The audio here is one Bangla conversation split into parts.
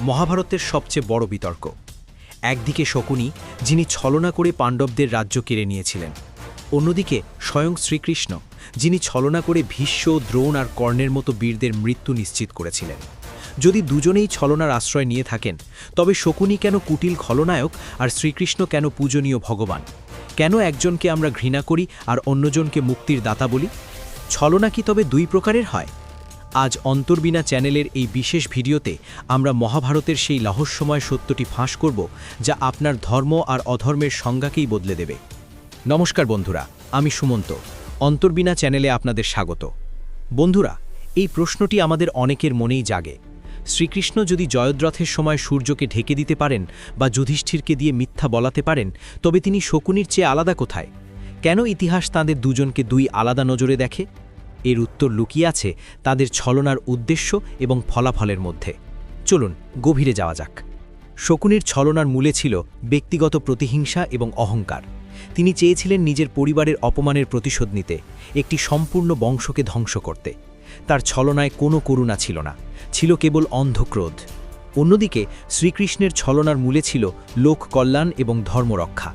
মহাভারতের সবচেয়ে বড় বিতর্ক। একদিকে শকুনি, যিনি ছলনা করে পাণ্ডবদের রাজ্য কেড়ে নিয়েছিলেন, অন্যদিকে স্বয়ং শ্রীকৃষ্ণ, যিনি ছলনা করে ভীষ্ম, দ্রোণ আর কর্ণের মতো বীরদের মৃত্যু নিশ্চিত করেছিলেন। যদি দুজনেই ছলনার আশ্রয় নিয়ে থাকেন, তবে শকুনি কেন কুটিল খলনায়ক আর শ্রীকৃষ্ণ কেন পূজনীয় ভগবান? কেন একজনকে আমরা ঘৃণা করি আর অন্যজনকে মুক্তির দাতা বলি? ছলনা কি তবে দুই প্রকারের হয়? আজ অন্তর্বীণা চ্যানেলের এই বিশেষ ভিডিওতে আমরা মহাভারতের সেই রহস্যময় সত্যটি ফাঁস করব, যা আপনার ধর্ম আর অধর্মের সংজ্ঞাকেই বদলে দেবে। নমস্কার বন্ধুরা, আমি সুমন্ত। অন্তর্বীণা চ্যানেলে আপনাদের স্বাগত। বন্ধুরা, এই প্রশ্নটি আমাদের অনেকের মনেই জাগে। শ্রীকৃষ্ণ যদি জয়দ্রথের সময় সূর্যকে ঢেকে দিতে পারেন বা যুধিষ্ঠিরকে দিয়ে মিথ্যা বলাতে পারেন, তবে তিনি শকুনির চেয়ে আলাদা কোথায়? কেন ইতিহাস তাঁদের দুজনকে দুই আলাদা নজরে দেখে? এর উত্তর লুকিয়ে আছে তাদের ছলনার উদ্দেশ্য এবং ফলাফলের মধ্যে। চলুন গভীরে যাওয়া যাক। শকুনির ছলনার মূলে ছিল ব্যক্তিগত প্রতিহিংসা এবং অহংকার। তিনি চেয়েছিলেন নিজের পরিবারের অপমানের প্রতিশোধ নিতে, একটি সম্পূর্ণ বংশকে ধ্বংস করতে। তার ছলনায় কোনো করুণা ছিল না, ছিল কেবল অন্ধক্রোধ। অন্যদিকে শ্রীকৃষ্ণের ছলনার মূলে ছিল লোক কল্যাণ এবং ধর্মরক্ষা।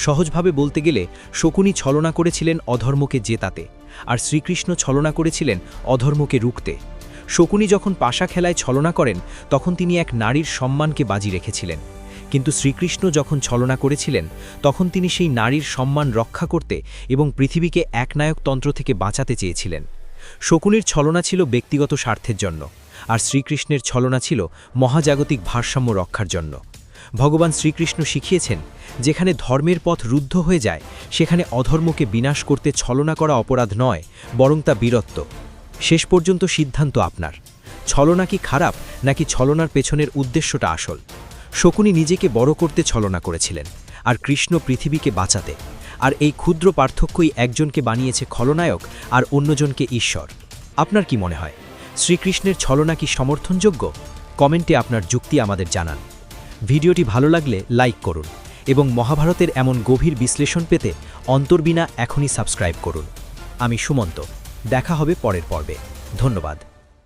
সহজভাবে বলতে গেলে শকুনি ছলনা করেছিলেন অধর্মকে জেতাতে, আর শ্রীকৃষ্ণ ছলনা করেছিলেন অধর্মকে রুখতে। শকুনি যখন পাশা খেলায় ছলনা করেন, তখন তিনি এক নারীর সম্মানকে বাজি রেখেছিলেন, কিন্তু শ্রীকৃষ্ণ যখন ছলনা করেছিলেন, তখন তিনি সেই নারীর সম্মান রক্ষা করতে এবং পৃথিবীকে একনায়কতন্ত্র থেকে বাঁচাতে চেয়েছিলেন। শকুনির ছলনা ছিল ব্যক্তিগত স্বার্থের জন্য, আর শ্রীকৃষ্ণের ছলনা ছিল মহাজাগতিক ভারসাম্য রক্ষার জন্য। ভগবান শ্রীকৃষ্ণ শিখিয়েছেন, যেখানে ধর্মের পথ রুদ্ধ হয়ে যায়, সেখানে অধর্মকে বিনাশ করতে ছলনা করা অপরাধ নয়, বরং তা বীরত্ব। শেষ পর্যন্ত সিদ্ধান্ত আপনার। ছলনা কি খারাপ, নাকি ছলনার পেছনের উদ্দেশ্যটা আসল? শকুনি নিজেকে বড় করতে ছলনা করেছিলেন, আর কৃষ্ণ পৃথিবীকে বাঁচাতে। আর এই ক্ষুদ্র পার্থক্যই একজনকে বানিয়েছে খলনায়ক আর অন্যজনকে ঈশ্বর। আপনার কি মনে হয়, শ্রীকৃষ্ণের ছলনা কি সমর্থনযোগ্য? কমেন্টে আপনার যুক্তি আমাদের জানান। ভিডিওটি ভালো লাগলে লাইক করুন এবং মহাভারতের এমন গভীর বিশ্লেষণ পেতে অন্তর্বীণা এখনই সাবস্ক্রাইব করুন। আমি সুমন্ত। দেখা হবে পরের পর্বে। ধন্যবাদ।